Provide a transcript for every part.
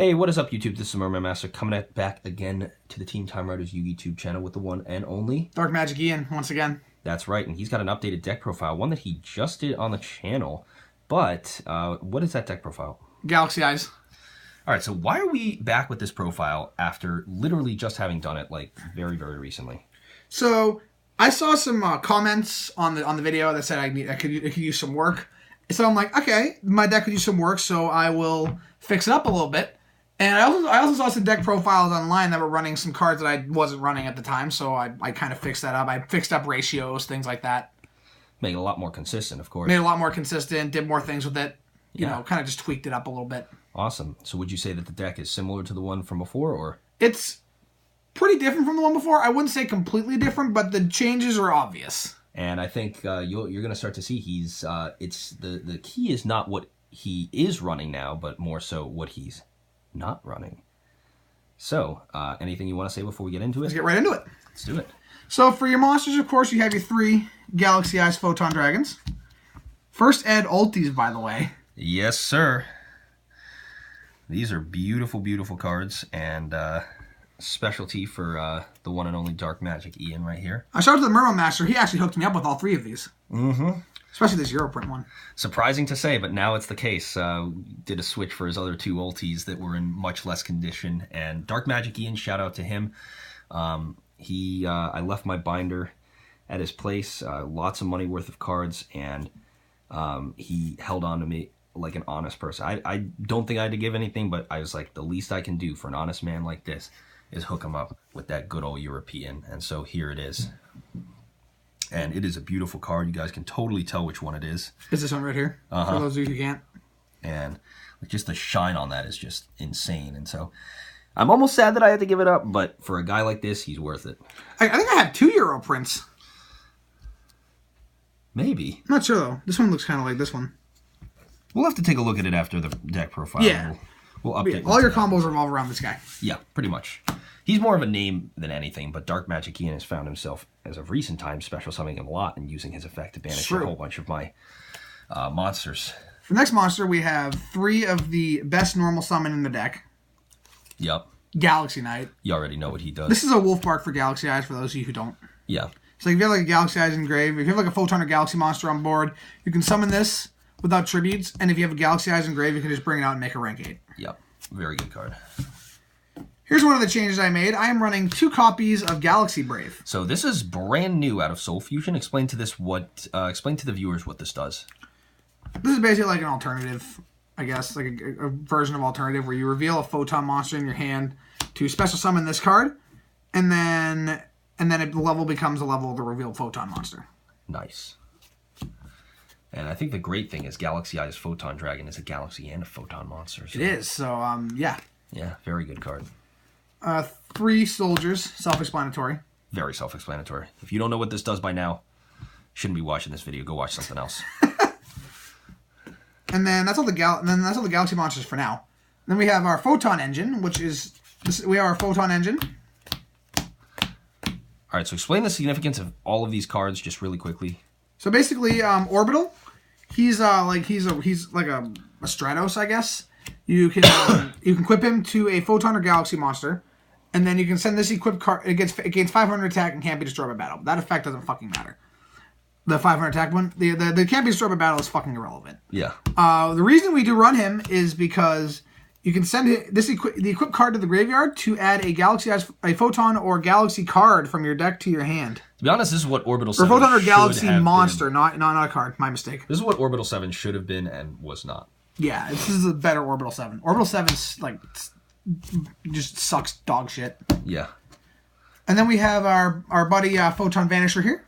Hey, what is up, YouTube? This is Merman Master coming back again to the Team Time Riders YouTube channel with the one and only Dark Magic Ian, once again. That's right, and he's got an updated deck profile, one that he just did on the channel. But what is that deck profile? Galaxy Eyes. All right, so why are we back with this profile after literally just having done it like very, very recently? So I saw some comments on the video that said it could use some work. So I'm like, okay, my deck could use some work, so I will fix it up a little bit. And I also saw some deck profiles online that were running some cards that I wasn't running at the time, so I kind of fixed that up. I fixed up ratios, things like that. Made it a lot more consistent, of course. Made it a lot more consistent, did more things with it. You know, kind of just tweaked it up a little bit. Awesome. So would you say that the deck is similar to the one from before, or? It's pretty different from the one before. I wouldn't say completely different, but the changes are obvious. And I think you're going to start to see the key is not what he is running now, but more so what he's not running. So, anything you want to say before we get into it? Let's get right into it. Let's do it. So for your monsters, of course, you have your 3 Galaxy Eyes Photon Dragons. First ed ultis, by the way. Yes, sir. These are beautiful, beautiful cards, and specialty for the one and only Dark Magic Ian right here. I showed to the Merman Master. He actually hooked me up with all 3 of these. Mm-hmm. Especially this Europrint one. Surprising to say, but now it's the case. Did a switch for his other 2 ultis that were in much less condition. And Dark Magic Ian, shout out to him. I left my binder at his place, lots of money worth of cards, and he held on to me like an honest person. I don't think I had to give anything, but I was like, the least I can do for an honest man like this is hook him up with that good old European. And so here it is. And it is a beautiful card. You guys can totally tell which one it is. Is this one right here? For those of you who can't. And just the shine on that is just insane. And so I'm almost sad that I had to give it up, but for a guy like this, he's worth it. I think I have 2 Euro prints. Maybe. I'm not sure, though. This one looks kind of like this one. We'll have to take a look at it after the deck profile. Yeah. We'll update. All your combos revolve around this guy. Yeah, pretty much. He's more of a name than anything, but Dark Magic Ian has found himself, as of recent times, special summoning him a lot and using his effect to banish a whole bunch of my monsters. For the next monster, we have 3 of the best normal summon in the deck. Yep. Galaxy Knight. You already know what he does. This is a Wolf Bark for Galaxy Eyes, for those of you who don't. Yeah. So if you have like a Galaxy Eyes Engraved, if you have like a Photon or Galaxy monster on board, you can summon this without tributes, and if you have a Galaxy Eyes Engraved, you can just bring it out and make a rank 8. Yep. Very good card. Here's one of the changes I made. I am running 2 copies of Galaxy Brave. So this is brand new out of Soul Fusion. Explain to the viewers what this does. This is basically like an alternative, I guess, like a version of alternative where you reveal a Photon monster in your hand to special summon this card, and then the level becomes the level of the revealed Photon monster. Nice. And I think the great thing is Galaxy Eyes Photon Dragon is a Galaxy and a Photon monster. So. It is, so yeah. Yeah, very good card. 3 soldiers, self-explanatory. Very self-explanatory. If you don't know what this does by now, shouldn't be watching this video. Go watch something else. And then that's all the Galaxy monsters for now. Then we have our Photon Engine, which is we have our Photon Engine. All right, so explain the significance of all of these cards just really quickly. So basically, Orbital, he's like a Stratos, I guess. You can equip him to a Photon or Galaxy monster, and then you can send this equipped card. It gains 500 attack and can't be destroyed by battle. That effect doesn't fucking matter. The 500 attack one, the can't be destroyed by battle is fucking irrelevant. Yeah. The reason we do run him is because you can send the equipped card to the graveyard to add a Photon or Galaxy card from your deck to your hand. To be honest, this is what Orbital 7 or Photon or Galaxy monster, not a card. My mistake. This is what Orbital 7 should have been and was not. Yeah, this is a better Orbital 7. Orbital 7's like just sucks dog shit. Yeah. And then we have our buddy Photon Vanisher here.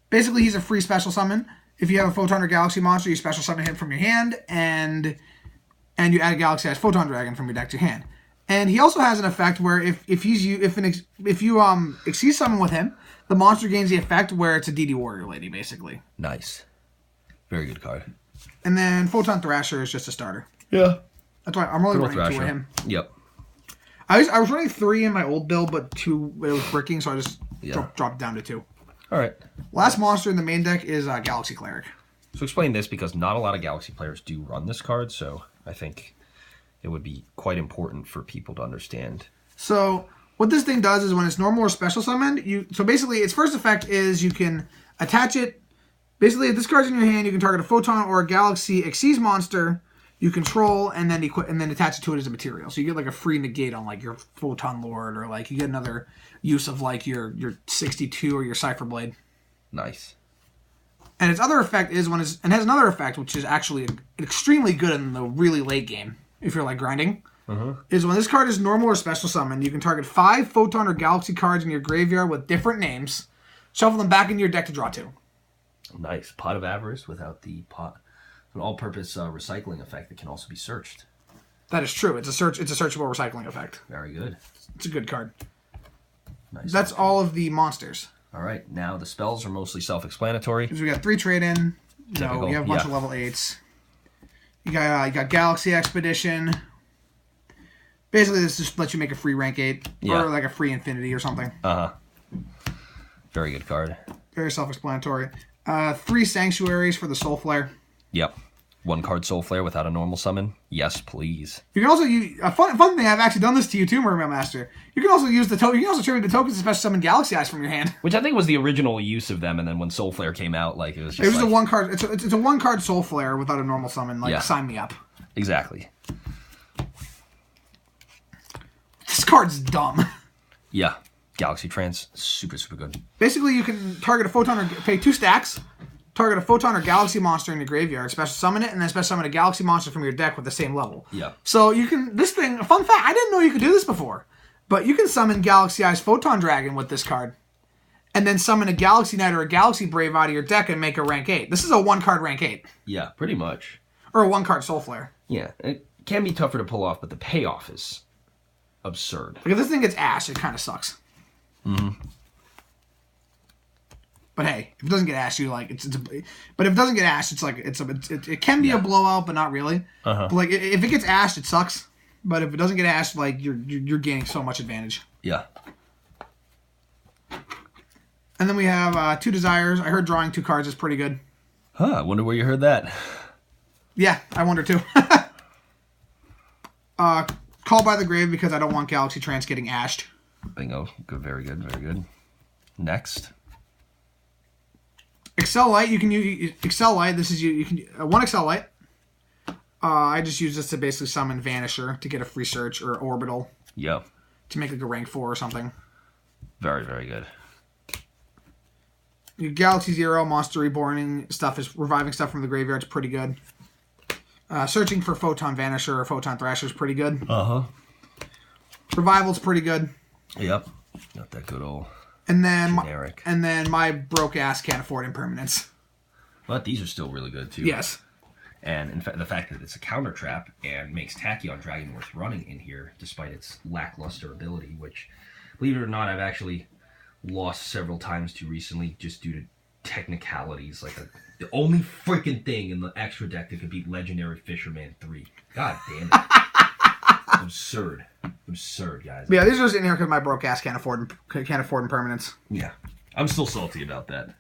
Basically, he's a free special summon. If you have a Photon or Galaxy monster, you special summon him from your hand, and you add a Galaxy Eyes Photon Dragon from your deck to your hand. And he also has an effect where if you exceed summon with him, the monster gains the effect where it's a DD Warrior Lady, basically. Nice. Very good card. And then Photon Thrasher is just a starter. Yeah. That's why I'm only running 2 of him. Yep. I was running 3 in my old build, but 2 it was bricking, so I just dropped down to 2. All right. Last monster in the main deck is Galaxy Cleric. So explain this, because not a lot of Galaxy players do run this card, so I think it would be quite important for people to understand. So what this thing does is when it's normal or special summoned, so basically its first effect is you can attach it. Basically, if this card's in your hand, you can target a Photon or a Galaxy Xyz monster you control, and then attach it to it as a material. So you get like a free negate on like your Photon Lord, or like you get another use of like your 62 or your Cipher Blade. Nice. And its other effect is has another effect, which is actually extremely good in the really late game, if you're like grinding, is when this card is normal or special summoned, you can target 5 Photon or Galaxy cards in your graveyard with different names, shuffle them back into your deck to draw 2. Nice. Pot of Avarice without the pot. An all-purpose recycling effect that can also be searched. That is true. It's a searchable recycling effect. Very good. It's a good card. Nice. That's all of the monsters. All right. Now the spells are mostly self-explanatory. Because we got 3 trade-in. You know, we have a bunch of level 8s. You got Galaxy Expedition. Basically, this just lets you make a free rank 8. Or like a free Infinity or something. Very good card. Very self-explanatory. 3 Sanctuaries for the Soul Flare. Yep. 1 card Soul Flare without a normal summon. Yes, please. You can also use a fun thing. I've actually done this to you too, Mermail Master. You can also use the token. You can also tribute the tokens to special summon Galaxy Eyes from your hand. Which I think was the original use of them, and then when Soul Flare came out, like it was just. It was a 1 card. It's a 1 card Soul Flare without a normal summon. Like sign me up. Exactly. This card's dumb. Yeah. Galaxy Trance, super good. Basically, you can target a Photon or pay 2 stacks. Target a Photon or Galaxy monster in your graveyard, special summon it, and then special summon a Galaxy monster from your deck with the same level. Yeah. So you can, this thing, fun fact, I didn't know you could do this before, but you can summon Galaxy Eyes Photon Dragon with this card, and then summon a Galaxy Knight or a Galaxy Brave out of your deck and make a rank 8. This is a 1 card rank 8. Yeah, pretty much. Or a 1 card Soul Flare. Yeah, it can be tougher to pull off, but the payoff is absurd. Like if this thing gets Ash, it kind of sucks. But hey, if it doesn't get Ash, you like but if it doesn't get Ash, it's like it can be a blowout, but not really. But like if it gets Ashed, it sucks. But if it doesn't get Ashed, like you're gaining so much advantage. Yeah. And then we have 2 Desires. I heard drawing 2 cards is pretty good. Huh, I wonder where you heard that. Yeah, I wonder too. Call by the Grave because I don't want Galaxy Trance getting Ashed. Bingo. Good, very good. Next. Excel Light, you can use Excel Light. This is you can 1 Excel Light. I just use this to basically summon Vanisher to get a free search or Orbital. Yep. To make like a rank 4 or something. Very good. Your Galaxy Zero Monster Reborning stuff is reviving stuff from the graveyard is pretty good. Searching for Photon Vanisher or Photon Thrasher is pretty good. Revival's pretty good. Yep. Got that good old and then generic. And then my broke ass can't afford impermanence. But these are still really good too. Yes. And in fact, the fact that it's a counter trap and makes Tachyon Dragon worth running in here, despite its lackluster ability, which, believe it or not, I've actually lost several times to recently just due to technicalities. Like the only freaking thing in the extra deck that could beat Legendary Fisherman 3. God damn it. Absurd, guys. Yeah, these are just in here because my broke ass can't afford impermanence. Yeah, I'm still salty about that.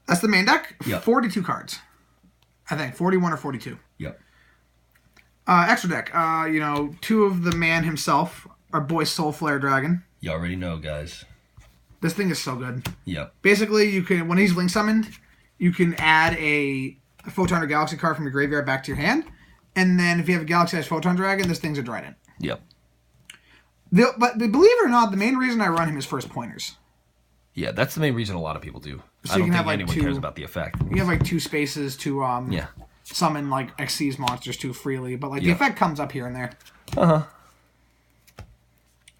That's the main deck. Yep. 42 cards. I think 41 or 42. Yep. Extra deck. 2 of the man himself, our boy Soul Flare Dragon. You already know, guys. This thing is so good. Yep. Basically, you can when he's link summoned, you can add a Photon or Galaxy card from your graveyard back to your hand, and then if you have a Galaxy Eyes Photon Dragon, this thing's a Trident. Yep. But believe it or not, the main reason I run him is first pointers. Yeah, that's the main reason a lot of people do. So I don't you can think have, like, anyone 2 cares about the effect. You have like 2 spaces to summon like Xyz monsters too freely, but like the effect comes up here and there. I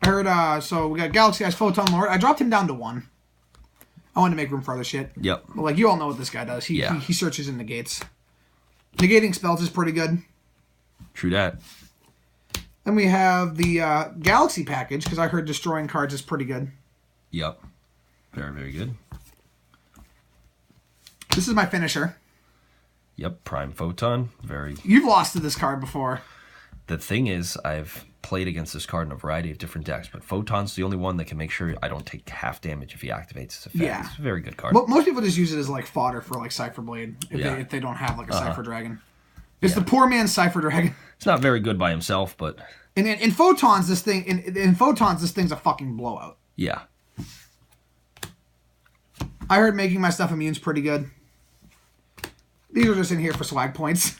heard so we got Galaxy Eyes Photon Lord. I dropped him down to 1. I wanted to make room for other shit. Yep. But like you all know what this guy does. He searches and negates. Negating spells is pretty good. True that. Then we have the Galaxy package because I heard destroying cards is pretty good. Yep. Very good. This is my finisher. Yep, Prime Photon. You've lost to this card before. The thing is, I've played against this card in a variety of different decks, but Photon's the only one that can make sure I don't take half damage if he activates his effect. Yeah. It's a very good card. Most people just use it as like fodder for like Cipher Blade if they don't have like a Cipher Dragon. It's the poor man's Cipher Dragon. It's not very good by himself, but In photons, this thing in photons, this thing's a fucking blowout. yeah. I heard making my stuff immune's pretty good. These are just in here for swag points.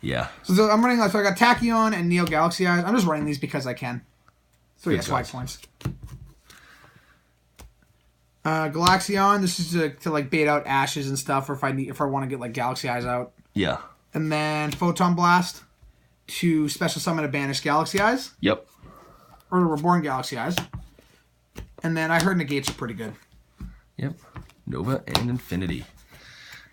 Yeah. So I'm running, so I got Tachyon and Neo Galaxy Eyes. I'm just running these because I can. So yeah, swag points. Galaxion, this is to like bait out ashes and stuff, or if I want to get like Galaxy Eyes out. Yeah. And then Photon Blast to special summon a banished Galaxy Eyes. Yep. Or Reborn Galaxy Eyes. And then I heard Negates are pretty good. Yep. Nova and Infinity.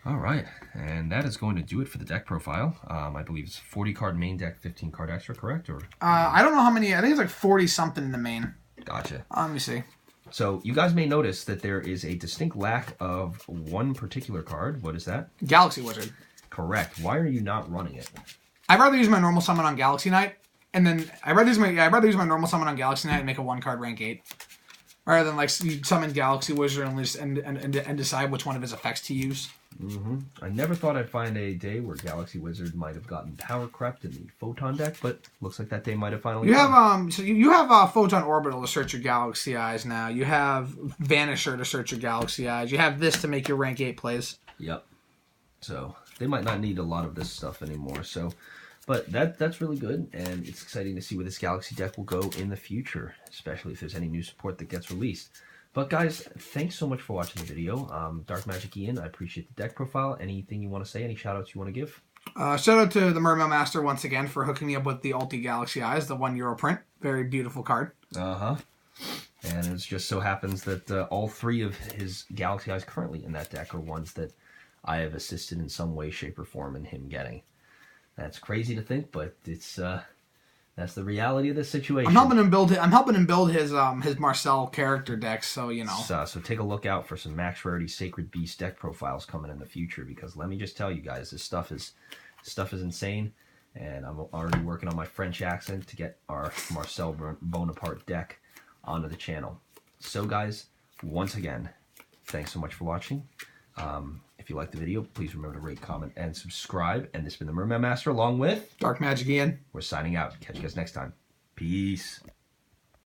All right. And that is going to do it for the deck profile. I believe it's 40 card main deck, 15 card extra, correct? Or I don't know how many. I think it's like 40 something in the main. Gotcha. Let me see. So you guys may notice that there is a distinct lack of one particular card. What is that? Galaxy Wizard. Correct. Why are you not running it? I'd rather use my normal summon on Galaxy Knight, and then I'd rather use my normal summon on Galaxy Knight and make a 1-card rank 8, rather than like you summon Galaxy Wizard and decide which one of his effects to use. Mm-hmm. I never thought I'd find a day where Galaxy Wizard might have gotten power crept in the Photon deck, but looks like that day might have finally. You have you have Photon Orbital to search your Galaxy Eyes now. You have Vanisher to search your Galaxy Eyes. You have this to make your rank 8 plays. Yep. So they might not need a lot of this stuff anymore. So, but that's really good, and it's exciting to see where this Galaxy deck will go in the future, especially if there's any new support that gets released. But guys, thanks so much for watching the video. Dark Magic Ian, I appreciate the deck profile. Anything you want to say? Any shout outs you want to give? Shout out to the Mermail Master once again for hooking me up with the Ulti Galaxy Eyes, the €1 print. Very beautiful card. Uh-huh. And it just so happens that all 3 of his Galaxy Eyes currently in that deck are ones that I have assisted in some way, shape, or form in him getting. That's crazy to think, but it's that's the reality of the situation. I'm helping him build his Marcel character deck, so you know. So take a look out for some Max Rarity Sacred Beast deck profiles coming in the future, because let me just tell you guys, this stuff is insane, and I'm already working on my French accent to get our Marcel Bonaparte deck onto the channel. So guys, once again, thanks so much for watching. If you liked the video, please remember to rate, comment, and subscribe. And this has been the Merman Master along with Dark Magic Ian. We're signing out. Catch you guys next time. Peace.